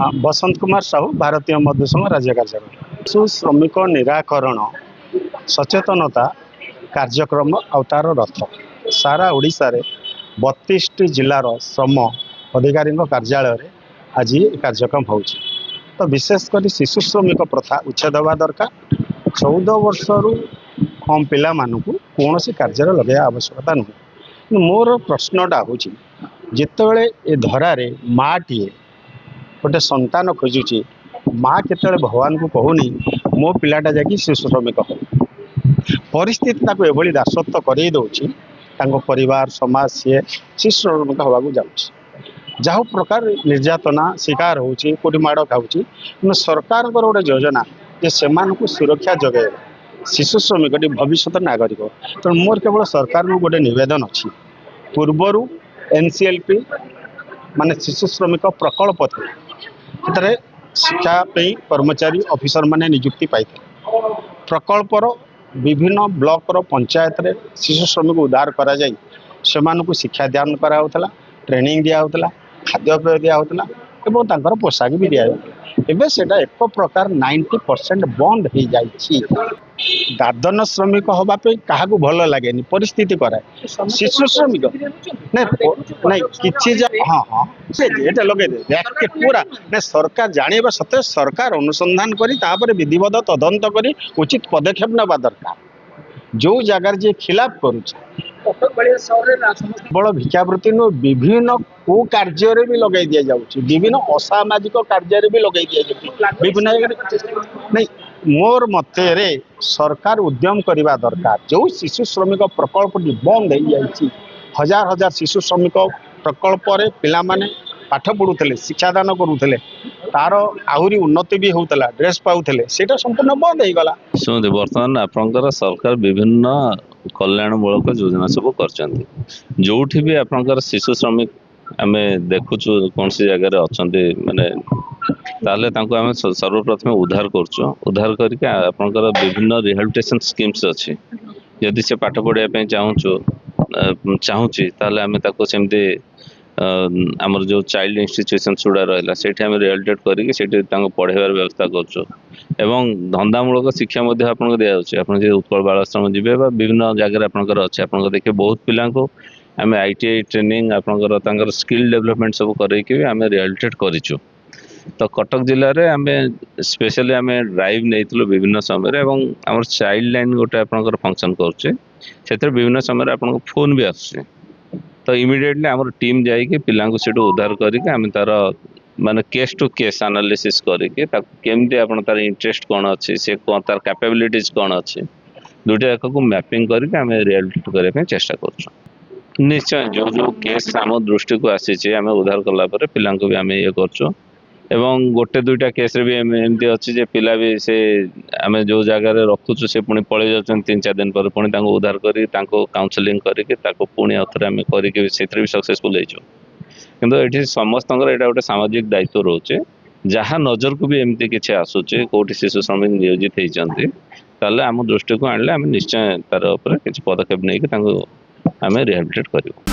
हाँ, बसंत कुमार साहू भारतीय मधुसंघ राज्य कार्यालय शिशु श्रमिक निराकरण सचेतनता कार्यक्रम अवतार रथ सारा ओडिशा रे 32 जिलार श्रम अधिकारी कार्यालय आज ये कार्यक्रम हो तो विशेषकर शिशु श्रमिक प्रथा उच्छेद हवा दरकार 14 वर्ष रु कम पिला मानू कौन कार्य लगे आवश्यकता नुहे मोर प्रश्नटा हूँ जितेबाला ए धरारे माँटीए गोटे संतान खोजुची माँ केतले भगवान को कहूनी मो पिलाटा जाकि शिशु श्रमिक हो परिस्थिति एभली दासत्व कर दौची परिवार समाज सी शिशु श्रमिक हवा जाऊँगी जहाँ प्रकार निर्यातना शिकार होची कोटी माड़ खाऊँ सरकार गोटे योजना जे से सुरक्षा जगह शिशु श्रमिक भविष्य नागरिक तेणु मोर केवल सरकार गोटे नवेदन अच्छी पूर्वर एनसीएलपी माने शिशु श्रमिक प्रकल्प थे शिक्षा कर्मचारी ऑफिसर माने नियुक्ति पाई प्रकल्पर विभिन्न ब्लॉक पंचायत रे शिशु श्रमिक उद्धार करा जाई से मानकु शिक्षा दान कराउतला ट्रेनिंग दिया होतला खाद्यपेय दिया होतला एवं तांकर पोशाक भी दिया एबे सेटा एक प्रकार 90% बंद हो जाइछि दादन श्रमिक हवा पे क्या भल लगे परिस्थिति कराए शिशु श्रमिक नहीं किसी हाँ हाँ से लगे पूरा नहीं सरकार जाना सत्य सरकार अनुसंधान करी विधिवत तदंत करी उचित पदक्षेप नवा दरकार जो जगार जी खिलाफ बड़ भिक्षावृत्ति विभिन्न को कार्य भी लगे दि जाऊँ विभिन्न असामाजिक कार्य भी लगे दि जाऊँ विभिन्न नहीं मोर मतेरे सरकार उद्यम करने दरकार जो शिशु श्रमिक प्रकल्प बंद हो जाए हजार हजार शिशु श्रमिक प्रकल्प पिला माने पाठ पढ़ुले शिक्षादान करुले तार आहरी उन्नति भी होता ड्रेस पाऊले से संपूर्ण बंद हो गला शुणु बर्तमान आपंकर सरकार विभिन्न कल्याणमूलक योजना सब कर जो भी आपंकर शिशु श्रमिक आम देखुचु कौन सी जगह अच्छा माने ताले तांको आम सर्वप्रथम उद्धार उद्धार करके आपंकर विभिन्न रिहेबिलिटेशन स्कीम्स अच्छी यदि से पाठ पढ़ाई चाहूँगी ताले आम ताको सेमती आमर जो चाइल्ड इंस्टीट्यूशन गुड़ा रहा से रिहेबिलिटेट करके पढ़ाइबार व्यवस्था कर धंदामूलक शिक्षा आपको दि जाऊँगी आप उत्कल बाल आश्रम जी विभिन्न जगह आपंकर अच्छे आप देखिए बहुत पिला आम ITI ट्रेनिंग आपंकर स्किल डेवलपमेंट सब करके भी आम रिहेबिलिटेट करूँ तो कटक जिले में आम स्पेशली आम ड्राइव नहीं विभिन्न समय आम चाइल्ड लाइन गोटे आपंकर फंक्शन करुचे विभिन्न समय आपको फोन भी आसुचे तो इमिडिएटली आम टीम जाइए पिला उद्धार करके आम तार माने केस टू केस एनालिसिस करके केमती आप तार इंटरेस्ट कौन अच्छी से तार कैपेबिलिटीज कौन अच्छी दुटा जाक को मैपिंग करके आम रिहेबिलिटेट करने चेष्टा कर निश्चय जो जो केस आम दृष्टि को आसी आम उद्धार कलापर पिला भी आम ये कर गोटे दुईटा केस भी एमती अच्छी पिला भी से आम जो जगार रखुचु से पुणी पलि जाऊँ 3-4 दिन पर पुणी उद्धार कर काउनसेलिंग करके पुणी आउे आम करके भी सक्सेसफुल हो कि समस्त यहाँ गोटे सामाजिक दायित्व रोचे जहाँ नजर को भी एमती किसी आसूचे कौटी शिशु श्रमिक नियोजित होते आम दृष्टि को आने आम निश्चय तार किसी पदक्षेप नहीं आम रिहेबिलिटेट करूँ।